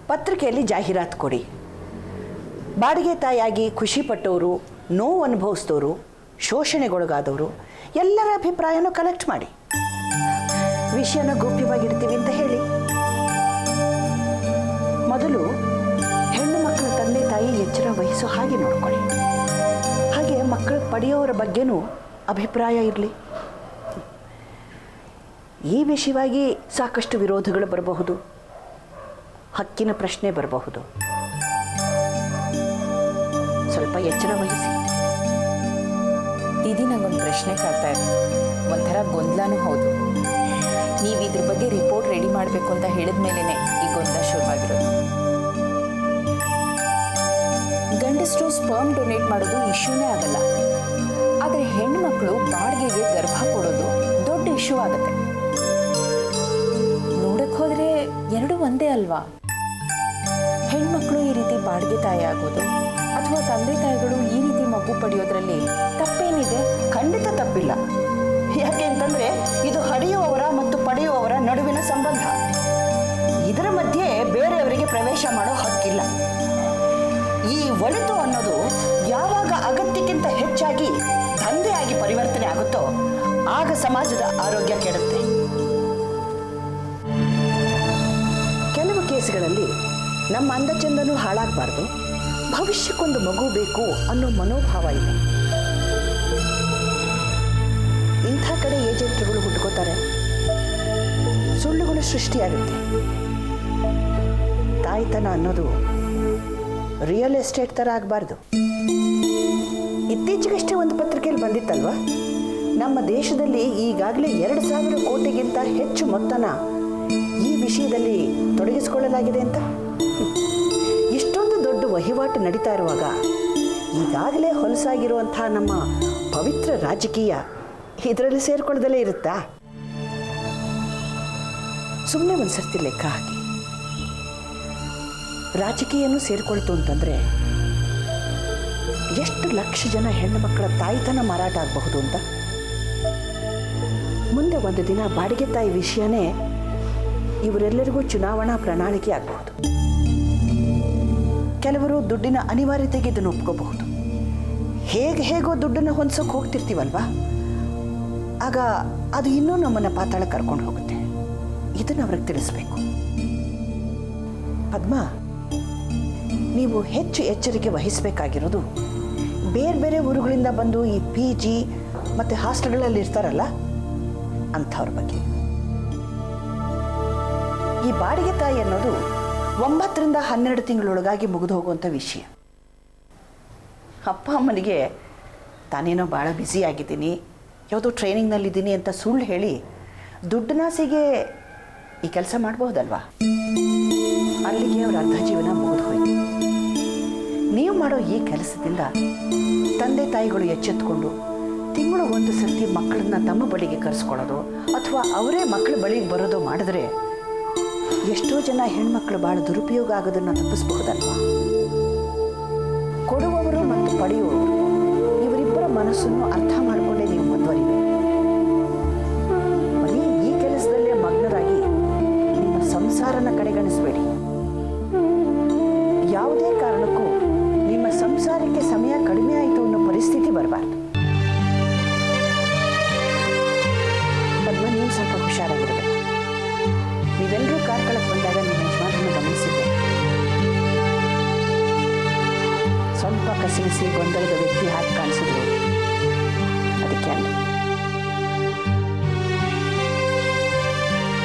ಪತ್ರಿಕೆಯಲ್ಲಿ ಜಾಹೀರಾತು ಕೊಡಿ. ಬಾಡಿಗೆ ತಾಯಿಯಾಗಿ ಖುಷಿಪಟ್ಟವರು, ನೋವು ಅನುಭವಿಸಿದವರು, ಶೋಷಣೆಗೊಳಗಾದವರು ಎಲ್ಲರ ಅಭಿಪ್ರಾಯನೂ ಕಲೆಕ್ಟ್ ಮಾಡಿ. ವಿಷಯನ ಗೌಪ್ಯವಾಗಿಡ್ತೀವಿ ಅಂತ ಹೇಳಿ. ಮೊದಲು ಹೆಣ್ಣು ಮಕ್ಕಳ ತಂದೆ ತಾಯಿ ಎಚ್ಚರ ವಹಿಸೋ ಹಾಗೆ ನೋಡ್ಕೊಳ್ಳಿ. ಹಾಗೆ ಮಕ್ಕಳು ಪಡೆಯೋರ ಬಗ್ಗೆನೂ ಅಭಿಪ್ರಾಯ ಇರಲಿ. ಈ ವಿಷಯವಾಗಿ ಸಾಕಷ್ಟು ವಿರೋಧಗಳು ಬರಬಹುದು, ಹಕ್ಕಿನ ಪ್ರಶ್ನೆ ಬರಬಹುದು. ಸ್ವಲ್ಪ ಎಚ್ಚರ ವಹಿಸಿ. ದೀದಿ, ನಂಗೊಂದು ಪ್ರಶ್ನೆ ಕಾಡ್ತಾ ಇದೆ. ಒಂಥರ ಗೊಂದಲನೂ ಹೌದು. ನೀವು ಇದ್ರ ಬಗ್ಗೆ ರಿಪೋರ್ಟ್ ರೆಡಿ ಮಾಡಬೇಕು ಅಂತ ಹೇಳಿದ ಮೇಲೇ ಈ ಗೊಂದಲ ಶುರುವಾಗಿರೋದು. ಗಂಡಸರು ಸ್ಪರ್ಮ್ ಡೊನೇಟ್ ಮಾಡೋದು ಇಶ್ಯೂನೇ ಆಗಲ್ಲ, ಆದರೆ ಹೆಣ್ಮಕ್ಳು ಬಾಡಿಗೆಗೆ ಗರ್ಭ ಕೊಡೋದು ದೊಡ್ಡ ಇಶ್ಯೂ ಆಗುತ್ತೆ. ನೋಡಕ್ಕೆ ಹೋದರೆ ಎರಡೂ ಒಂದೇ ಅಲ್ವಾ? ಹೆಣ್ಮಕ್ಳು ಈ ರೀತಿ ಬಾಡಿಗೆ ತಾಯಿ ಆಗೋದು ಅಥವಾ ತಂದೆ ತಾಯಿಗಳು ಈ ರೀತಿ ಮಗು ಪಡೆಯೋದ್ರಲ್ಲಿ ತಪ್ಪೇನಿದೆ? ಖಂಡಿತ ತಪ್ಪಿಲ್ಲ. ಯಾಕೆ ಅಂತಂದರೆ ಇದು ಹಡೆಯುವವರ ಮತ್ತು ಪಡೆಯುವವರ ನಡುವಿನ ಸಂಬಂಧ. ಇದರ ಮಧ್ಯೆ ಬೇರೆಯವರಿಗೆ ಪ್ರವೇಶ ಮಾಡೋ ಹಕ್ಕಿಲ್ಲ. ಈ ಒಳಿತು ಅನ್ನೋದು ಯಾವಾಗ ಅಗತ್ಯಕ್ಕಿಂತ ಹೆಚ್ಚಾಗಿ ದಂಧೆಯಾಗಿ ಪರಿವರ್ತನೆ ಆಗುತ್ತೋ ಆಗ ಸಮಾಜದ ಆರೋಗ್ಯ ಕೆಡುತ್ತೆ. ಕೆಲವು ಕೇಸುಗಳಲ್ಲಿ ನಮ್ಮ ಅಂದಚಂದನೂ ಹಾಳಾಗಬಾರ್ದು, ಭವಿಷ್ಯಕ್ಕೊಂದು ಮಗು ಬೇಕು ಅನ್ನೋ ಮನೋಭಾವ ಇದೆ. ಇಂಥ ಕಡೆ ಏಜೆಂಟ್ರುಗಳು ಹುಟ್ಕೋತಾರೆ, ಸುಳ್ಳುಗಳು ಸೃಷ್ಟಿಯಾಗುತ್ತೆ. ತಾಯ್ತನ ಅನ್ನೋದು ರಿಯಲ್ ಎಸ್ಟೇಟ್ ಥರ ಆಗಬಾರ್ದು. ಇತ್ತೀಚೆಗಷ್ಟೇ ಒಂದು ಪತ್ರಿಕೆಯಲ್ಲಿ ಬಂದಿತ್ತಲ್ವ, ನಮ್ಮ ದೇಶದಲ್ಲಿ ಈಗಾಗಲೇ 2,000 ಕೋಟಿಗಿಂತ ಹೆಚ್ಚು ಮೊತ್ತನ ಈ ವಿಷಯದಲ್ಲಿ ತೊಡಗಿಸಿಕೊಳ್ಳಲಾಗಿದೆ ಅಂತ. ಇಷ್ಟೊಂದು ದೊಡ್ಡ ವಹಿವಾಟು ನಡೀತಾ ಇರುವಾಗ ಈಗಾಗಲೇ ಹೊಲಸಾಗಿರುವಂಥ ನಮ್ಮ ಪವಿತ್ರ ರಾಜಕೀಯ ಇದರಲ್ಲಿ ಸೇರಿಕೊಳ್ಳದಲ್ಲೇ ಇರುತ್ತಾ? ಸುಮ್ಮನೆ ಒಂದು ಸರ್ತಿ ಲೆಕ್ಕ ಹಾಕಿ. ರಾಜಕೀಯನೂ ಸೇರಿಕೊಳ್ತು ಅಂತಂದರೆ ಎಷ್ಟು ಲಕ್ಷ ಜನ ಹೆಣ್ಣು ಮಕ್ಕಳ ತಾಯ್ತನ ಮಾರಾಟ ಆಗಬಹುದು ಅಂತ. ಮುಂದೆ ಒಂದು ದಿನ ಬಾಡಿಗೆ ತಾಯಿ ವಿಷಯನೇ ಇವರೆಲ್ಲರಿಗೂ ಚುನಾವಣಾ ಪ್ರಣಾಳಿಕೆ ಆಗಬಹುದು. ಕೆಲವರು ದುಡ್ಡಿನ ಅನಿವಾರ್ಯತೆಗೆ ಇದನ್ನು ಒಪ್ಕೋಬಹುದು. ಹೇಗೋ ದುಡ್ಡನ್ನು ಹೊಂದ್ಸೋಕೆ ಹೋಗ್ತಿರ್ತೀವಲ್ವಾ, ಆಗ ಅದು ಇನ್ನೂ ನಮ್ಮನ್ನು ಪಾತಾಳ ಕರ್ಕೊಂಡು ಹೋಗುತ್ತೆ. ಇದನ್ನು ಅವ್ರಿಗೆ ತಿಳಿಸ್ಬೇಕು. ಪದ್ಮ, ನೀವು ಹೆಚ್ಚು ಎಚ್ಚರಿಕೆ ವಹಿಸಬೇಕಾಗಿರೋದು ಬೇರೆ ಬೇರೆ ಊರುಗಳಿಂದ ಬಂದು ಈ PG ಮತ್ತು ಹಾಸ್ಟೆಲ್ಗಳಲ್ಲಿ ಇರ್ತಾರಲ್ಲ ಅಂಥವ್ರ ಬಗ್ಗೆ. ಈ ಬಾಡಿಗೆ ತಾಯಿ ಅನ್ನೋದು 9 ರಿಂದ 12 ತಿಂಗಳೊಳಗಾಗಿ ಮುಗಿದು ಹೋಗುವಂಥ ವಿಷಯ. ಅಪ್ಪ ಅಮ್ಮನಿಗೆ ತಾನೇನೋ ಭಾಳ ಬ್ಯುಸಿ ಆಗಿದ್ದೀನಿ, ಯಾವುದೋ ಟ್ರೈನಿಂಗ್ನಲ್ಲಿದ್ದೀನಿ ಅಂತ ಸುಳ್ಳು ಹೇಳಿ ದುಡ್ಡಿನಾಸೆಗೆ ಈ ಕೆಲಸ ಮಾಡಬಹುದಲ್ವಾ? ಅಲ್ಲಿಗೆ ಅವ್ರ ಅರ್ಧ ಜೀವನ ಮುಗಿದು ಹೋಯ್ತು. ನೀವು ಮಾಡೋ ಈ ಕೆಲಸದಿಂದ ತಂದೆ ತಾಯಿಗಳು ಎಚ್ಚೆತ್ತುಕೊಂಡು ತಿಂಗಳು ಒಂದು ಸರ್ತಿ ಮಕ್ಕಳನ್ನ ತಮ್ಮ ಬಳಿಗೆ ಕರೆಸ್ಕೊಳ್ಳೋದು ಅಥವಾ ಅವರೇ ಮಕ್ಕಳ ಬಳಿಗೆ ಬರೋದು ಮಾಡಿದ್ರೆ ಎಷ್ಟೋ ಜನ ಹೆಣ್ಮಕ್ಳು ಭಾಳ ದುರುಪಯೋಗ ಆಗೋದನ್ನು ತಪ್ಪಿಸಬಹುದಲ್ವಾ? ಕೊಡುವವರು ಮತ್ತು ಪಡೆಯುವವರು ಇವರಿಬ್ಬರ ಮನಸ್ಸನ್ನು ಅರ್ಥ ಮಾಡಿಕೊಂಡೇ ನೀವು ಮುಂದುವರಿಬೇಕು. ಬರೀ ಈ ಕೆಲಸದಲ್ಲೇ ಮಗ್ನರಾಗಿ ನಿಮ್ಮ ಸಂಸಾರನ ಕಡೆಗಣಿಸಬೇಡಿ. ಯಾವುದೇ ಕಾರಣಕ್ಕೂ ನಿಮ್ಮ ಸಂಸಾರಕ್ಕೆ ಸಮಯ ಕಡಿಮೆ ಆಯಿತು ಅನ್ನೋ ಪರಿಸ್ಥಿತಿ ಬರಬಾರ್ದು. ಪದ್ಮ, ನೀವು ಸ್ವಲ್ಪ ಹುಷಾರಾಗಿರಬೇಕು. ನೀವೆಲ್ಲರೂ ಕಾರ್ಕಳಕ್ಕೆ ಬಂದಾಗ ನಿಮ್ಮ ಯಜಮಾನರನ್ನು ಗಮನಿಸಿದ್ದೆ. ಸ್ವಲ್ಪ ಕಸಿವಿಸಿ ಗೊಂದಲದ ವ್ಯಕ್ತಿ ಹಾಕಿ ಕಾಣಿಸಿದ್ರು. ಅದಕ್ಕೆ ಅಲ್ಲ.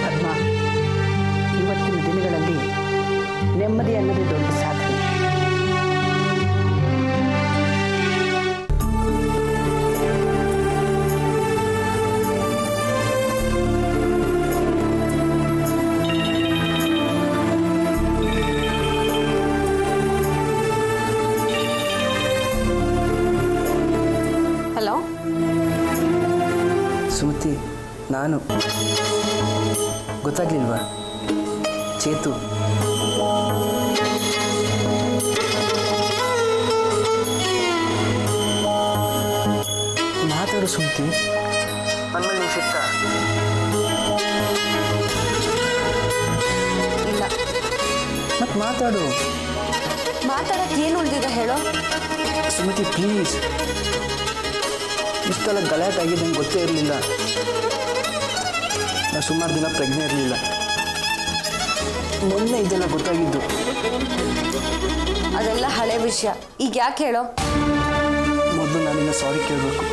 ಪದ್ಮ, ಇವತ್ತಿನ ದಿನಗಳಲ್ಲಿ ನೆಮ್ಮದಿ ಅನ್ನೋದು ದೊಡ್ಡ ಸಾಧನೆ. ಹಲೋ ಸುಮತಿ, ನಾನು ಗೊತ್ತಾಗ್ಲಿಲ್ವಾ? ಚೇತು. ಮಾತಾಡು ಸುಮತಿ. ಆಮೇಲೆ ನೀವು ಸಿಗ್ತಾ? ಇಲ್ಲ, ಮತ್ತೆ ಮಾತಾಡು. ಮಾತಾಡೋಕ್ಕೆ ಏನು ಉಳಿದಿದೆ ಹೇಳೋ? ಸುಮತಿ ಪ್ಲೀಸ್. ಇಷ್ಟೆಲ್ಲ ಗಲಾಟೆ ಆಗಿದೆ ನಂಗೆ ಗೊತ್ತೇ ಇರಲಿಲ್ಲ. ನಾನು ಸುಮಾರು ದಿನ ಪ್ರಜ್ಞೆ ಇರಲಿಲ್ಲ. ಮೊನ್ನೆ ಇದೆಲ್ಲ ಗೊತ್ತಾಗಿದ್ದು. ಅದೆಲ್ಲ ಹಳೆ ವಿಷಯ. ಈಗ ಯಾಕೆ ಹೇಳೋ? ಮೊದಲು ನಾನಿನ್ನ ಸಾರಿ ಕೇಳಬೇಕು.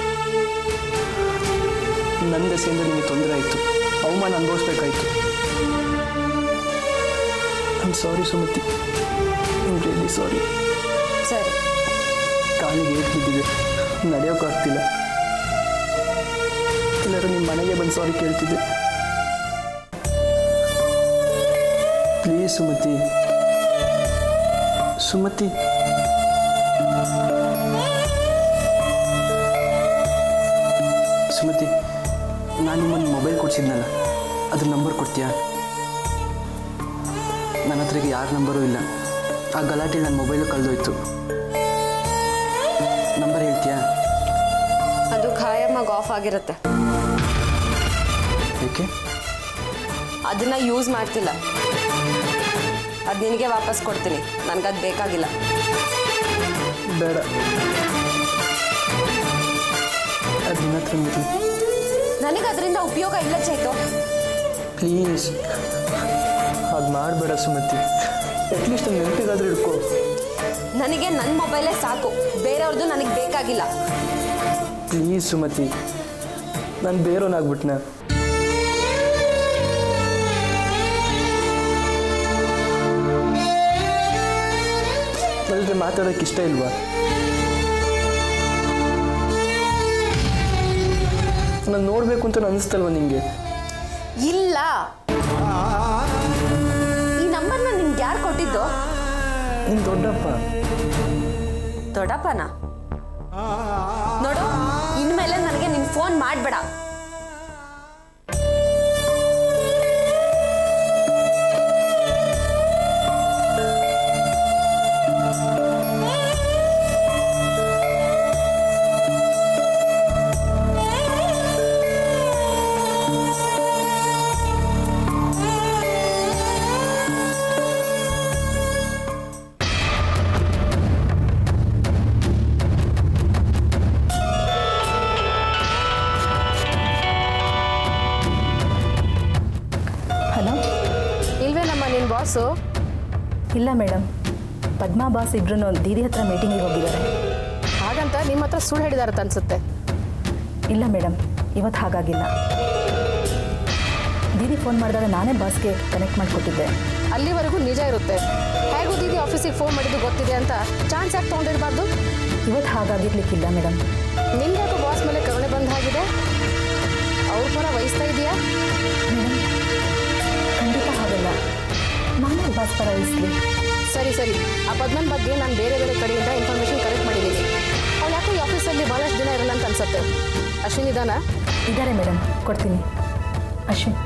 ನನ್ನ ದೆಸೆಯಿಂದ ನಿಮಗೆ ತೊಂದರೆ ಆಯಿತು, ಅವಮಾನ ಅನುಭವಿಸ್ಬೇಕಾಯ್ತು. I am sorry Sumati, I am really sorry. ಸರಿ. ಕಾಲಿಗೆ ಏಟ್ ಬಿದ್ದಿದೆ, ನಡೆಯೋಕ್ಕಾಗ್ತಿಲ್ಲ. ಎಲ್ಲರೂ ನಿಮ್ಮ ಮನೆಗೆ ಬಂದು ಸಾರಿ ಕೇಳ್ತಿದ್ದೆ. ಪ್ಲೀಸ್ ಸುಮತಿ. ಸುಮತಿ ಸುಮತಿ, ನಾನು ನಿಮ್ಮನ್ನು ಮೊಬೈಲ್ ಕೊಡಿಸಿದ್ನಲ್ಲ, ಅದ್ರ ನಂಬರ್ ಕೊಡ್ತೀಯಾ? ನನ್ನ ಹತ್ರ ಯಾರ ನಂಬರೂ ಇಲ್ಲ. ಆ ಗಲಾಟೆಲಿ ನನ್ನ ಮೊಬೈಲು ಕಳೆದೋಯ್ತು. ನಂಬರ್ ಹೇಳ್ತೀಯಾ? ಅದು ಖಾಯಮಾಗಿ ಆಫ್ ಆಗಿರುತ್ತೆ. ಏಕೆ? ಅದನ್ನ ಯೂಸ್ ಮಾಡ್ತಿಲ್ಲ. ಅದು ನಿನಗೆ ವಾಪಸ್ ಕೊಡ್ತೀನಿ. ನನಗದು ಬೇಕಾಗಿಲ್ಲ. ಬೇಡ, ಅದು ನಿನ್ನ ಹತ್ರ ಇರಲಿ. ನನಗೆ ಅದರಿಂದ ಉಪಯೋಗ ಇಲ್ಲ ಚೈತು. ಪ್ಲೀಸ್ ಅದು ಮಾಡಬೇಡ ಸುಮತಿ. ಅಟ್ಲೀಸ್ಟ್ ಒಂದು ನೆನಪಿಗಾದ್ರೂ ಇಟ್ಕೋ. ನನಗೆ ನನ್ನ ಮೊಬೈಲೇ ಸಾಕು, ಬೇರೆಯವ್ರದ್ದು ನನಗೆ ಬೇಕಾಗಿಲ್ಲ. ಪ್ಲೀಸ್ ಸುಮತಿ, ನಾನು ಬೇರೆಯವನಾಗ್ಬಿಟ್ನ. ನನ್ನ ಮಾತಾಡೋಕ್ಕೆ ಇಷ್ಟ ಇಲ್ವಾ? ನಾನು ನೋಡಬೇಕು ಅಂತ ಅನಿಸ್ತಲ್ವ ನಿಂಗೆ? ಇಲ್ಲ. ಈ ನಂಬರ್ನ ನಿನ್ಗೆ ಯಾರು ಕೊಟ್ಟಿದ್ದು? ನಿನ್ನ ದೊಡ್ಡಪ್ಪ. ದೊಡ್ಡಪ್ಪನ? ನೋಡು, ಇನ್ಮೇಲೆ ನನಗೆ ನಿನ್ ಫೋನ್ ಮಾಡಬೇಡ. ಬಾಸು? ಇಲ್ಲ ಮೇಡಮ್, ಪದ್ಮಾ ಬಾಸ್ ಇಬ್ರು ದೀದಿ ಹತ್ರ ಮೀಟಿಂಗಿಗೆ ಹೋಗಿದ್ದಾರೆ. ಹಾಗಂತ ನಿಮ್ಮ ಹತ್ರ ಸುಳ್ಳು ಹೇಳಿದಾರತ್ತ ಅನ್ಸುತ್ತೆ. ಇಲ್ಲ ಮೇಡಮ್, ಇವತ್ತು ಹಾಗಾಗಿಲ್ಲ. ದೀದಿ ಫೋನ್ ಮಾಡಿದಾಗ ನಾನೇ ಬಾಸ್ಗೆ ಕನೆಕ್ಟ್ ಮಾಡಿಕೊಟ್ಟಿದ್ದೆ. ಅಲ್ಲಿವರೆಗೂ ನಿಜ ಇರುತ್ತೆ. ಹೇಗೂ ದೀದಿ ಆಫೀಸಿಗೆ ಫೋನ್ ಮಾಡಿದ್ದು ಗೊತ್ತಿದೆ ಅಂತ ಚಾನ್ಸ್ ಯಾಕೆ ತೊಗೊಂಡಿರಬಾರ್ದು? ಇವತ್ತು ಹಾಗಾಗಿರ್ಲಿಕ್ಕಿಲ್ಲ ಮೇಡಮ್. ನಿನ್ಗೆ ಬಾಸ್ ಮೇಲೆ ಕರುಣೆ ಬಂದ ಹಾಗಿದೆ. ಅವ್ರ ಪರ ವಹಿಸ್ತಾ ಇದೆಯಾ? ಮೇಡಮ್, ಖಂಡಿತ ಹಾಗಲ್ಲ. ನಾನೇ ಬಾಸ್ ಪರ ವಹಿಸ್ಲಿ. ಸರಿ ಸರಿ, ಆ ಪದ್ಮನ್ ಬಗ್ಗೆ ನಾನು ಬೇರೆ ಬೇರೆ ಕಡೆಯಿಂದ ಇನ್ಫಾರ್ಮೇಷನ್ ಕಲೆಕ್ಟ್ ಮಾಡಿದ್ದೀನಿ. ಅವ್ಳು ಯಾಕೋ ಈ ಆಫೀಸಲ್ಲಿ ಭಾಳಷ್ಟು ದಿನ ಇರಲ್ಲ ಅಂತ ಅನ್ಸುತ್ತೆ. ಅಶ್ವಿನ್ ಇದಾನ? ಇದ್ದಾರೆ ಮೇಡಮ್, ಕೊಡ್ತೀನಿ. ಅಶ್ವಿನ್.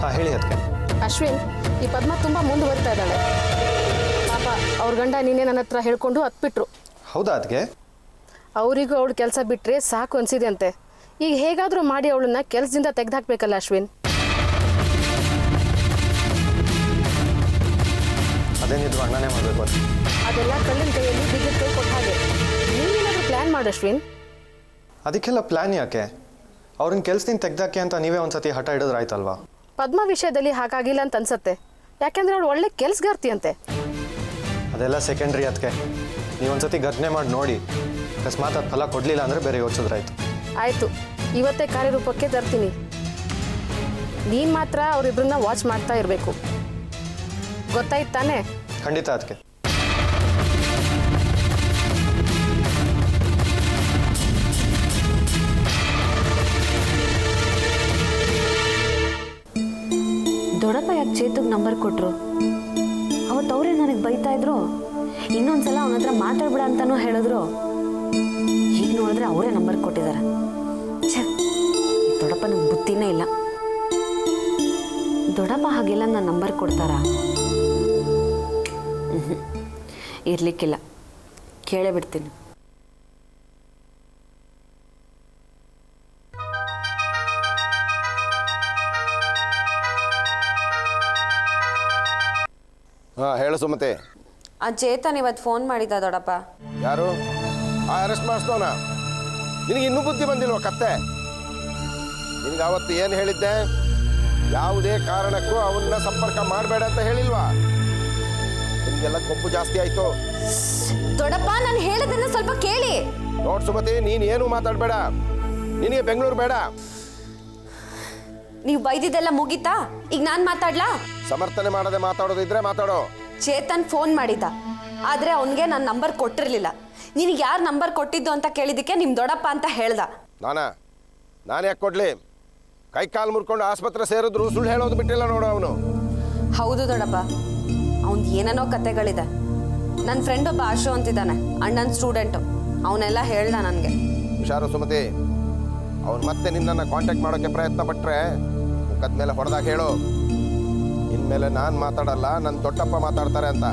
ಹಾಂ ಹೇಳಿ. ಅದಕ್ಕೆ ಅಶ್ವಿನ್, ಈ ಪದ್ಮ ತುಂಬ ಮುಂದುವರಿತಾ ಇದ್ದಾಳೆ. ಪಾಪ ಅವ್ರ ಗಂಡ ನೀನೇ ನನ್ನ ಹತ್ರ ಹೇಳ್ಕೊಂಡು ಹತ್ಬಿಟ್ರು. ಹೌದಾ? ಅದಕ್ಕೆ ಅವರಿಗೂ ಅವಳು ಕೆಲಸ ಬಿಟ್ಟರೆ ಸಾಕು ಅನಿಸಿದೆ ಅಂತೆ. ಈಗ ಹೇಗಾದರೂ ಮಾಡಿ ಅವಳನ್ನ ಕೆಲಸದಿಂದ ತೆಗೆದುಹಾಕಬೇಕಲ್ಲ ಅಶ್ವಿನ್. ಅದೇನಿದ್ರು ಅಣ್ಣನೇ ಮಾಡಬೇಕು. ಅದೆಲ್ಲ ಕಳ್ಳಿನ ಕೈಯಲ್ಲಿ ಬಿದ್ದ ಕೈ ಕೊಟ್ಟ ಹಾಗೆ. ನೀವೇನಾದರೂ ಪ್ಲ್ಯಾನ್ ಮಾಡಿ ಅಶ್ವಿನ್. ಅದಕ್ಕೆಲ್ಲ ಪ್ಲ್ಯಾನ್ ಯಾಕೆ? ಅವ್ರನ್ನ ಕೆಲಸದಿಂದ ತೆಗ್ದಾಕೆ ಅಂತ ನೀವೇ ಒಂದ್ಸತಿ ಹಠ ಹಿಡಿದ್ರೆ ಆಯ್ತಲ್ವಾ? ಪದ್ಮ ವಿಷಯದಲ್ಲಿ ಹಾಗಾಗಿಲ್ಲ ಅಂತ ಅನ್ಸುತ್ತೆ. ಯಾಕೆಂದ್ರೆ ಅವಳು ಒಳ್ಳೆ ಕೆಲಸಗಾರ್ತಿ ಅಂತೆ. ಅದೆಲ್ಲ ಸೆಕೆಂಡ್ರಿ. ಅದಕ್ಕೆ ನೀವೊಂದ್ಸತಿ ಘಟನೆ ಮಾಡಿ ನೋಡಿ. ಅಕಸ್ಮಾತ್ ಅದು ಫಲ ಕೊಡಲಿಲ್ಲ ಅಂದರೆ ಬೇರೆ ಯೋಚಿಸಿದ್ರಾಯ್ತು. ಆಯಿತು, ಇವತ್ತೇ ಕಾರ್ಯರೂಪಕ್ಕೆ ತರ್ತೀನಿ. ನೀನು ಮಾತ್ರ ಅವರಿಬ್ಬರನ್ನ ವಾಚ್ ಮಾಡ್ತಾ ಇರಬೇಕು. ಗೊತ್ತಾಯ್ತು ತಾನೇ? ಖಂಡಿತ. ಅದಕ್ಕೆ ದೊಡ್ಡಪ್ಪ ಯಾಕೆ ಚೇತುಗೆ ನಂಬರ್ ಕೊಟ್ಟರು? ಅವತ್ತು ಅವರೇ ನನಗೆ ಬೈತಾ ಇದ್ರು. ಇನ್ನೊಂದ್ಸಲ ಅವನ ಹತ್ರ ಮಾತಾಡ್ಬೇಡ ಅಂತಾನೂ ಹೇಳಿದ್ರು. ಈಗ ನೋಡಿದ್ರೆ ಅವರೇ ನಂಬರ್ ಕೊಟ್ಟಿದ್ದಾರೆ. ಛೇ, ದೊಡ್ಡಪ್ಪ ನಂಗೆ ಬುದ್ಧಿನೇ ಇಲ್ಲ. ದೊಡ್ಡಪ್ಪ ಹಾಗೆಲ್ಲ ನನ್ನ ನಂಬರ್ ಕೊಡ್ತಾರಾ? ಇರ್ಲಿಕ್ಕಿಲ್ಲ, ಕೇಳೇ ಬಿಡ್ತೀನಿ. ಹಾಂ ಹೇಳು ಸುಮತಿ. ಆ ಚೇತನ್ ಇವತ್ತು ಫೋನ್ ಮಾಡಿದ್ದ ದೊಡ್ಡಪ್ಪ. ಯಾರು? ಆ ಅರೆಸ್ಟ್ ಮಾಡಿಸ್ದವನ? ನಿನಗೆ ಇನ್ನೂ ಬುದ್ಧಿ ಬಂದಿಲ್ವ ಕತ್ತೆ? ನಿನಗೆ ಅವತ್ತು ಏನು ಹೇಳಿದ್ದೆ? ಯಾವುದೇ ಕಾರಣಕ್ಕೂ ಅವನ್ನ ಸಂಪರ್ಕ ಮಾಡಬೇಡ ಅಂತ ಹೇಳಿಲ್ವಾ? ನಿನಗೆಲ್ಲ ಕೊಬ್ಬು ಜಾಸ್ತಿ ಆಯಿತು. ದೊಡ್ಡಪ್ಪ ನಾನು ಹೇಳಿದ್ದನ್ನ ಸ್ವಲ್ಪ ಕೇಳಿ. ನೋಡ್ ಸುಮತಿ, ನೀನು ಏನು ಮಾತಾಡಬೇಡ. ನಿನಗೆ ಬೆಂಗಳೂರು ಬೇಡ. ನೀವು ಬೈದಿದ್ದೆಲ್ಲ ಮುಗೀತಾ? ಈಗ ನಾನು ಮಾತಾಡ್ಲಾ? ಸಮರ್ಥನೆ ಮಾಡದೆ ಮಾತಾಡೋದಿದ್ರೆ ಮಾತಾಡೋ. ಚೇತನ್ ಫೋನ್ ಮಾಡಿದ್ದ, ಆದರೆ ಅವನಿಗೆ ನನ್ನ ನಂಬರ್ ಕೊಟ್ಟಿರಲಿಲ್ಲ. ನಿನಗೆ ಯಾರು ನಂಬರ್ ಕೊಟ್ಟಿದ್ದು ಅಂತ ಕೇಳಿದ್ದಕ್ಕೆ ನಿಮ್ಮ ದೊಡ್ಡಪ್ಪ ಅಂತ ಹೇಳ್ದ. ನಾನು ಯಾಕೆ ಕೊಡ್ಲಿ? ಕೈ ಕಾಲು ಮುರ್ಕೊಂಡು ಆಸ್ಪತ್ರೆ ಸೇರಿದ್ರು ಸುಳ್ಳು ಹೇಳೋದು ಬಿಟ್ಟಿಲ್ಲ ನೋಡು ಅವನು. ಹೌದು ದೊಡ್ಡಪ್ಪ, ಅವನು ಏನೇನೋ ಕತೆಗಳಿದೆ. ನನ್ನ ಫ್ರೆಂಡ್ ಒಬ್ಬ ಆಶು ಅಂತಿದ್ದಾನೆ, ಅಣ್ಣನ ಸ್ಟೂಡೆಂಟು. ಅವನೆಲ್ಲ ಹೇಳ್ದ ನನಗೆ. ಹುಷಾರು ಸುಮತಿ, ಅವನು ಮತ್ತೆ ನಿನ್ನನ್ನು ಕಾಂಟ್ಯಾಕ್ಟ್ ಮಾಡೋಕ್ಕೆ ಪ್ರಯತ್ನ ಪಟ್ಟರೆ ಮುಖದ ಮೇಲೆ ಹೊಡೆದಾಗ ಹೇಳು, ಇನ್ಮೇಲೆ ನಾನು ಮಾತಾಡಲ್ಲ, ನನ್ನ ದೊಡ್ಡಪ್ಪ ಮಾತಾಡ್ತಾರೆ ಅಂತ.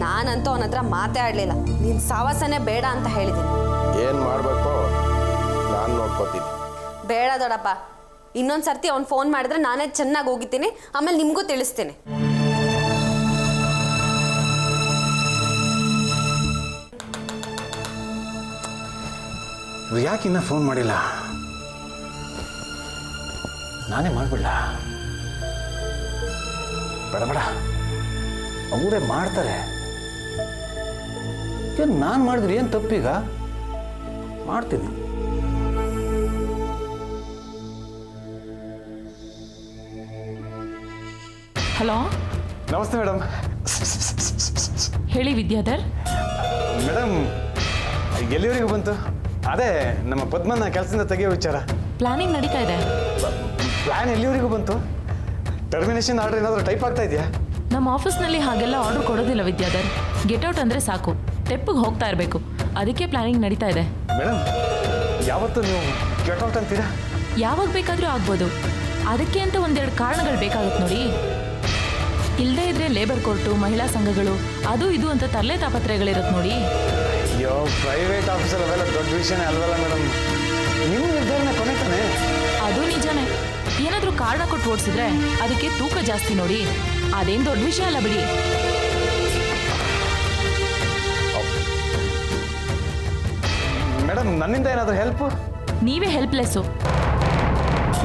ನಾನಂತೂ ಅವನ ಹತ್ರ ಮಾತೇ ಆಡಲಿಲ್ಲ. ನೀನು ಸಾವಾಸನೆ ಬೇಡ ಅಂತ ಹೇಳಿದ್ದೀನಿ. ಏನು ಮಾಡಬೇಕು ನಾನು ನೋಡ್ಕೋತೀನಿ. ಬೇಡ ದೊಡ್ಡಪ್ಪ, ಇನ್ನೊಂದು ಸರ್ತಿ ಅವ್ನು ಫೋನ್ ಮಾಡಿದ್ರೆ ನಾನೇ ಚೆನ್ನಾಗಿ ಹೋಗಿದ್ದೀನಿ, ಆಮೇಲೆ ನಿಮಗೂ ತಿಳಿಸ್ತೀನಿ. ಯಾಕೆ ಇನ್ನೂ ಫೋನ್ ಮಾಡಿಲ್ಲ? ನಾನೇ ಮಾಡಿಬಿಡ್ಲ? ಬೇಡ ಬೇಡ, ಅವರೇ ಮಾಡ್ತಾರೆ. ನಾನು ಮಾಡಿದ್ರೆ ಏನು ತಪ್ಪೀಗ? ಮಾಡ್ತೀನಿ. ಹಲೋ, ನಮಸ್ತೆ ಮೇಡಮ್. ಹೇಳಿ ವಿದ್ಯಾಧರ್. ಮೇಡಮ್, ಎಲ್ಲಿವರೆಗೂ ಬಂತು? ಅದೇ ನಮ್ಮ ಪದ್ಮನ ಕೆಲಸದಿಂದ ತೆಗೆಯೋ ವಿಚಾರ. ಪ್ಲಾನಿಂಗ್ ನಡೀತಾ ಇದೆ. ಪ್ಲಾನ್ ಎಲ್ಲಿವರೆಗೂ ಬಂತು? ಟರ್ಮಿನೇಷನ್ ಆರ್ಡರ್ ಏನಾದರೂ ಟೈಪ್ ಆಗ್ತಾ ಇದೆಯಾ? ನಮ್ಮ ಆಫೀಸ್ನಲ್ಲಿ ಹಾಗೆಲ್ಲ ಆರ್ಡರ್ ಕೊಡೋದಿಲ್ಲ ವಿದ್ಯಾಧರ್. ಗೆಟ್ಔಟ್ ಅಂದರೆ ಸಾಕು, ಟೆಪ್ಪಿಗೆ ಹೋಗ್ತಾ ಇರಬೇಕು. ಅದಕ್ಕೆ ಪ್ಲಾನಿಂಗ್ ನಡೀತಾ ಇದೆ. ಮೇಡಮ್, ಯಾವತ್ತು ನೀವು ಗೆಟ್ಔಟ್ ಅಂತೀರಾ? ಯಾವಾಗ ಬೇಕಾದರೂ ಆಗ್ಬೋದು. ಅದಕ್ಕೆ ಅಂತ ಒಂದೆರಡು ಕಾರಣಗಳು ಬೇಕಾಗುತ್ತೆ ನೋಡಿ. ಇಲ್ಲದೇ ಇದ್ರೆ ಲೇಬರ್ ಕೋರ್ಟು, ಮಹಿಳಾ ಸಂಘಗಳು, ಅದು ಇದು ಅಂತ ತರಲೆ ತಾಪತ್ರೆಗಳಿರುತ್ತೆ ನೋಡಿ. ಅಯ್ಯೋ, ಪ್ರೈವೇಟ್ ಆಫೀಸಲ್ಲಿ ಅವೆಲ್ಲ ದೊಡ್ಡ ವಿಷಯನೇ ಅಲ್ವಲ್ಲ ಮೇಡಮ್. ನಿಮ್ಮ ನಿರ್ಧಾರನ ಕೊನೆ ತಾನೆ. ಅದು ನಿಜಾನೇ. ಏನಾದರೂ ಕಾರಣ ಕೊಟ್ಟು ಓಡಿಸಿದ್ರೆ ಅದಕ್ಕೆ ತೂಕ ಜಾಸ್ತಿ ನೋಡಿ. ಅದೇನು ದೊಡ್ಡ ವಿಷಯ ಅಲ್ಲ ಬಿಡಿ. ಮೇಡಮ್, ನನ್ನಿಂದ ಏನಾದರೂ ಹೆಲ್ಪ್? ನೀವೇ ಹೆಲ್ಪ್ಲೆಸ್ಸು.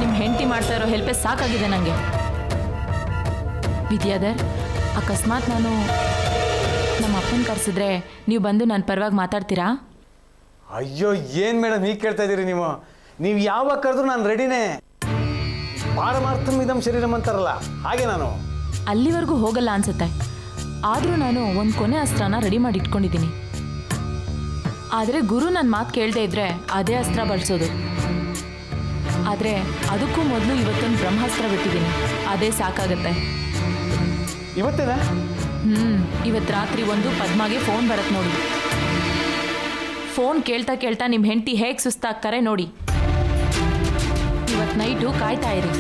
ನಿಮ್ಮ ಹೆಂಡತಿ ಮಾಡ್ತಾ ಇರೋ ಹೆಲ್ಪೇ ಸಾಕಾಗಿದೆ ನನಗೆ. ವಿದ್ಯಾಧರ್, ಅಕಸ್ಮಾತ್ ನಾನು ನಮ್ಮ ಅಪ್ಪನ ಕರೆಸಿದ್ರೆ ನೀವು ಬಂದು ನನ್ನ ಪರವಾಗಿ ಮಾತಾಡ್ತೀರಾ? ಅಯ್ಯೋ, ಏನು ಮೇಡಮ್ ಹೀಗೆ ಕೇಳ್ತಾ ಇದ್ದೀರಿ ನೀವು? ನೀವು ಯಾವಾಗ ಕರೆದ್ರು ನಾನು ರೆಡಿನೇ. ಪಾರಮಾರ್ಥಂ ಇದಂ ಶರೀರಂ ಅಂತಾರಲ್ಲ, ಹಾಗೆ ನಾನು. ಅಲ್ಲಿವರೆಗೂ ಹೋಗಲ್ಲ ಅನ್ಸುತ್ತೆ. ಆದರೂ ನಾನು ಒಂದು ಕೊನೆ ಅಸ್ತ್ರನ ರೆಡಿ ಮಾಡಿ ಇಟ್ಕೊಂಡಿದ್ದೀನಿ. ಆದರೆ ಗುರು ನನ್ನ ಮಾತು ಕೇಳದೆ ಇದ್ರೆ ಅದೇ ಅಸ್ತ್ರ ಬಳಸೋದು. ಆದರೆ ಅದಕ್ಕೂ ಮೊದಲು ಇವತ್ತೊಂದು ಬ್ರಹ್ಮಾಸ್ತ್ರ ಬಿಟ್ಟಿದ್ದೀನಿ. ಅದೇ ಸಾಕಾಗತ್ತೆ. ಇವತ್ತೇನಾ? ಇವತ್ತು ರಾತ್ರಿ ಒಂದು ಪದ್ಮಾಗೆ ಫೋನ್ ಬರುತ್ತೆ ನೋಡಿ. ಫೋನ್ ಕೇಳ್ತಾ ಕೇಳ್ತಾ ನಿಮ್ಮ ಹೆಂಡತಿ ಹೇಗೆ ಸುಸ್ತಾಗ್ತಾರೆ ನೋಡಿ. ಇವತ್ತು ನೈಟು ಕಾಯ್ತಾ ಇರಿ.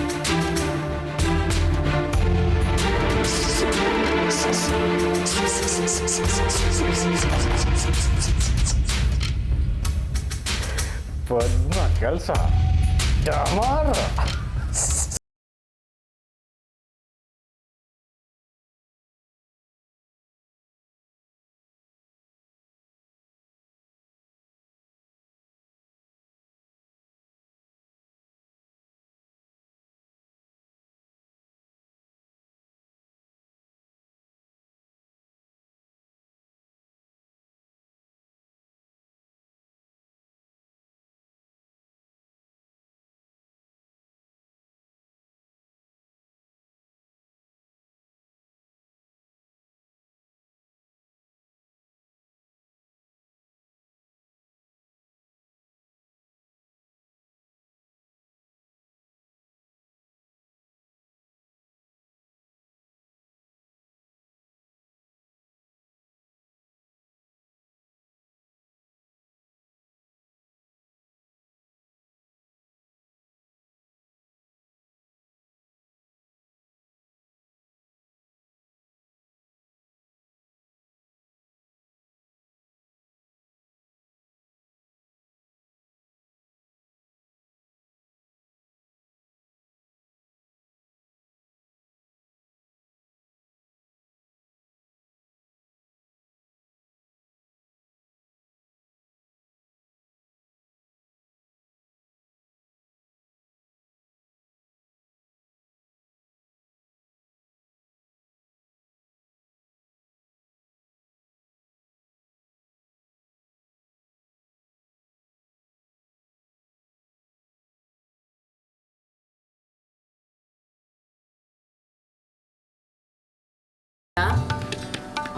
ಪದ್ಮ ಕೆಲಸ ಡಮಾರ.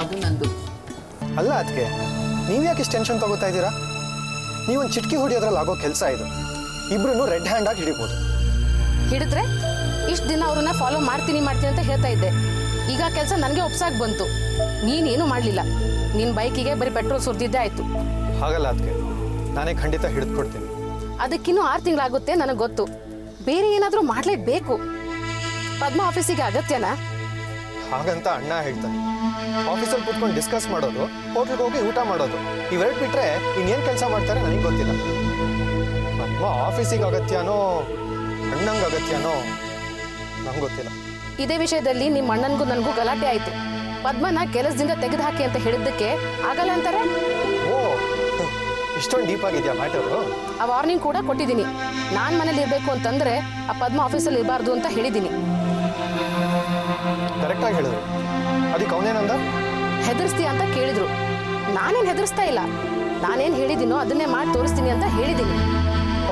ಅದು ನಂದು. ಅಲ್ಲ ಅದಕ್ಕೆ ನೀವು ಯಾಕೆ ಇಷ್ಟು ಟೆನ್ಷನ್ ತಗೋತಾ ಇದ್ದೀರಾ? ನೀವೊಂದು ಚಿಟ್ಕಿ ಹೊಡಿಯೋದ್ರಲ್ಲಿ ಆಗೋ ಕೆಲಸ ಇದು. ಇಬ್ರು ರೆಡ್ ಹ್ಯಾಂಡ್ ಆಗಿ ಹಿಡಿಬೋದು. ಹಿಡಿದ್ರೆ ಇಷ್ಟು ದಿನ ಅವ್ರನ್ನ ಫಾಲೋ ಮಾಡ್ತೀನಿ ಅಂತ ಹೇಳ್ತಾ ಇದ್ದೆ. ಈಗ ಕೆಲಸ ನನಗೆ ಒಪ್ಸಾಕ್ ಬಂತು. ನೀನೇನು ಮಾಡಲಿಲ್ಲ. ನಿನ್ನ ಬೈಕಿಗೆ ಬರೀ ಪೆಟ್ರೋಲ್ ಸುರಿದಿದ್ದೇ ಆಯಿತು. ಹಾಗಲ್ಲ ಅದಕ್ಕೆ, ನಾನೇ ಖಂಡಿತ ಹಿಡಿದು ಕೊಡ್ತೀನಿ. ಅದಕ್ಕಿನ್ನೂ 6 ತಿಂಗಳಾಗುತ್ತೆ ನನಗೆ ಗೊತ್ತು. ಬೇರೆ ಏನಾದರೂ ಮಾಡಲೇಬೇಕು. ಪದ್ಮ ಆಫೀಸಿಗೆ ಅಗತ್ಯನಾ? ಹಾಗಂತ ಅಣ್ಣ ಹೇಳ್ತಾನೆ. ಆಫೀಸಲ್ಲಿ ಕೂತ್ಕೊಂಡು ಡಿಸ್ಕಸ್ ಮಾಡೋದು, ಹೋಟ್ಲಿಗೆ ಹೋಗಿ ಊಟ ಮಾಡೋದು, ಇವೆರಡು ಬಿಟ್ರೆ ಇನ್ನೇನು ಕೆಲಸ ಮಾಡ್ತಾರೆ ನನಗೆ ಗೊತ್ತಿಲ್ಲ. ಪದ್ಮ ಆಫೀಸಿಗೆ ಅಗತ್ಯನೋ ಅಣ್ಣಂಗೆ ಅಗತ್ಯನೋ ನಂಗೆ ಗೊತ್ತಿಲ್ಲ. ಇದೇ ವಿಷಯದಲ್ಲಿ ನಿಮ್ಮ ಅಣ್ಣನಿಗೂ ನನಗೂ ಗಲಾಟೆ ಆಯಿತು. ಪದ್ಮನ ಕೆಲಸದಿಂದ ತೆಗೆದುಹಾಕಿ ಅಂತ ಹೇಳಿದ್ದಕ್ಕೆ ಆಗಲ್ಲ ಅಂತಾರೆ. ಓ, ಇಷ್ಟೊಂದು ಡೀಪ್ ಆಗಿದೆಯಾ ಮ್ಯಾಟರು? ಆ ವಾರ್ನಿಂಗ್ ಕೂಡ ಕೊಟ್ಟಿದ್ದೀನಿ. ನಾನು ಮನೇಲಿ ಇರಬೇಕು ಅಂತಂದ್ರೆ ಆ ಪದ್ಮ ಆಫೀಸಲ್ಲಿ ಇರಬಾರ್ದು ಅಂತ ಹೇಳಿದ್ದೀನಿ. ಕರೆಕ್ಟಾಗಿ ಹೇಳಿದ್ರು. ಅದಕ್ಕೆ ಅವನೇನಂದ? ಹೆದರ್ಸ್ತೀಯ ಅಂತ ಕೇಳಿದ್ರು. ನಾನೇನು ಹೆದರ್ಸ್ತಾ ಇಲ್ಲ. ನಾನೇನು ಹೇಳಿದ್ದೀನೋ ಅದನ್ನೇ ಮಾಡಿ ತೋರಿಸ್ತೀನಿ ಅಂತ ಹೇಳಿದ್ದೀನಿ.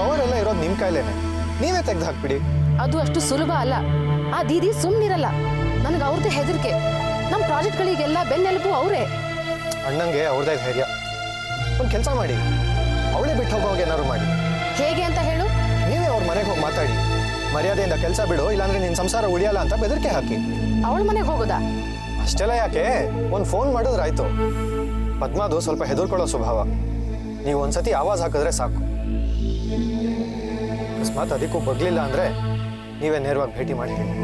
ಅವರೆಲ್ಲ ಇರೋದು ನಿಮ್ಮ ಕೈಲೇನೆ, ನೀವೇ ತೆಗೆದು ಹಾಕ್ಬಿಡಿ. ಅದು ಅಷ್ಟು ಸುಲಭ ಅಲ್ಲ. ಆ ದೀದಿ ಸುಮ್ಮನಿರಲ್ಲ. ನನಗೆ ಅವ್ರದ್ದೇ ಹೆದರಿಕೆ. ನಮ್ಮ ಪ್ರಾಜೆಕ್ಟ್ಗಳಿಗೆಲ್ಲ ಬೆನ್ನೆಲುಬು ಅವರೇ. ಅಣ್ಣಂಗೆ ಅವ್ರದ್ದೇ ಧೈರ್ಯ. ಒಂದು ಕೆಲಸ ಮಾಡಿ, ಅವಳೇ ಬಿಟ್ಟು ಹೋಗೋವಾಗ ಏನಾದ್ರು ಮಾಡಿ. ಹೇಗೆ ಅಂತ ಹೇಳು? ನೀವೇ ಅವ್ರ ಮನೆಗೆ ಹೋಗಿ ಮಾತಾಡಿ. ಮರ್ಯಾದೆಯಿಂದ ಕೆಲಸ ಬಿಡು, ಇಲ್ಲಾಂದ್ರೆ ನಿನ್ನ ಸಂಸಾರ ಉಳಿಯಲ್ಲ ಅಂತ ಬೆದರಿಕೆ ಹಾಕಿ. ಅವಳ ಮನೆಗೆ ಹೋಗೋದಾ? ಅಷ್ಟೆಲ್ಲ ಯಾಕೆ, ಒಂದು ಫೋನ್ ಮಾಡಿದ್ರಾಯ್ತು. ಪದ್ಮಾದು ಸ್ವಲ್ಪ ಹೆದರ್ಕೊಳ್ಳೋ ಸ್ವಭಾವ. ನೀವು ಒಂದ್ಸತಿ ಆವಾಜ್ ಹಾಕಿದ್ರೆ ಸಾಕು. ಅಕಸ್ಮಾತ್ ಅದಕ್ಕೂ ಬಗ್ಲಿಲ್ಲ ಅಂದ್ರೆ ನೀವೇ ನೇರವಾಗಿ ಭೇಟಿ ಮಾಡಿ ಹೇಳಿ.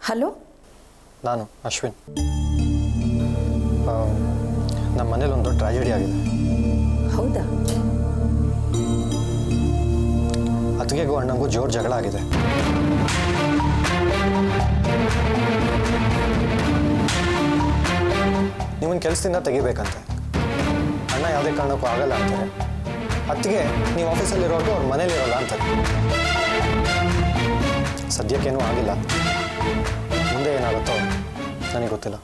ಹಲೋ, ನಾನು ಅಶ್ವಿನ್. ನಮ್ಮ ಮನೇಲಿ ಒಂದು ಟ್ರಾಜಿಡಿ ಆಗಿದೆ. ಹೌದಾ? ಅತ್ತಿಗೆಗೂ ಅಣ್ಣಂಗೂ ಜೋರು ಜಗಳ ಆಗಿದೆ. ನಿಮ್ಮನ್ನ ಕೆಲಸದಿಂದ ತೆಗಿಬೇಕಂತೆ. ಅಣ್ಣ ಯಾವುದೇ ಕಾರಣಕ್ಕೂ ಆಗಲ್ಲ ಅಂತಾರೆ. ಅತ್ತಿಗೆ ನೀವು ಆಫೀಸಲ್ಲಿರೋದು ಅವ್ರ ಮನೇಲಿರೋಲ್ಲ ಅಂತಾರೆ. ಸದ್ಯಕ್ಕೇನೂ ಆಗಿಲ್ಲ. ಮುಂದೆ ಏನಾಗುತ್ತೋ ನನಗೆ ಗೊತ್ತಿಲ್ಲ.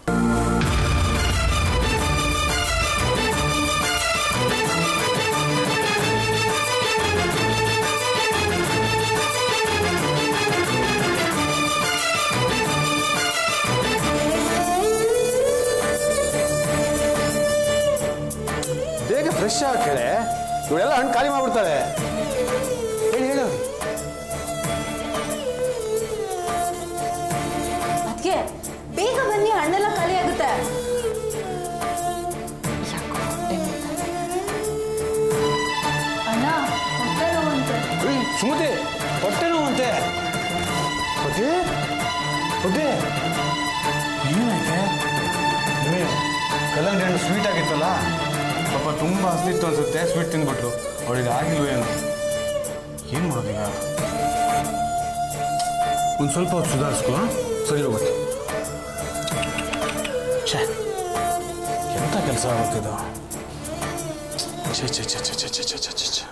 ಬೇಗ ಫ್ರೆಶ್ ಆಗಿ ಕೇಳೆ. ಇವಳೆಲ್ಲ ಹಣ್ಣು ಖಾಲಿ ಮಾಡ್ಬಿಡ್ತಾಳೆ. ಹೇಳಿ ಹೇಳು. ಅದಕ್ಕೆ ಬೇಗ ಬನ್ನಿ, ಹಣ್ಣೆಲ್ಲ ಖಾಲಿ ಆಗುತ್ತೆ. ಅಣ್ಣ, ಹೊಟ್ಟೆ ನೋವಂತೆ. ಸುಮತಿ, ಹೊಟ್ಟೆ ನೋವಂತೆ. ಹೊಟ್ಟೆ ಹೊಟ್ಟೆ ಏನಾಯ್ತೆ? ಕಲ್ಲಂಗಡಿ ಹಣ್ಣು ಸ್ವೀಟ್ ಆಗಿತ್ತಲ್ಲ, ಪಾಪ ತುಂಬ ಹಸಿತ್ತು ಅನ್ಸುತ್ತೆ. ಸ್ವೀಟ್ ತಿಂದ್ಬಿಟ್ರು. ಅವಳಿಗೆ ಆಗಿಲ್ವ ಏನು? ಏನು ಮಾಡೋದೀಗ? ಒಂದು ಸ್ವಲ್ಪ ಹೊತ್ತು ಸುಧಾರಿಸ್ಕೊ, ಸರಿ ಹೋಗುತ್ತೆ. ಛೇ, ಎಂಥ ಕೆಲಸ ಆಗುತ್ತಿದ್ದು. ಛೇ ಛೇ ಛೇ ಛೇ ಛೇ ಛೇ ಛೇ ಛೇ ಛೇ.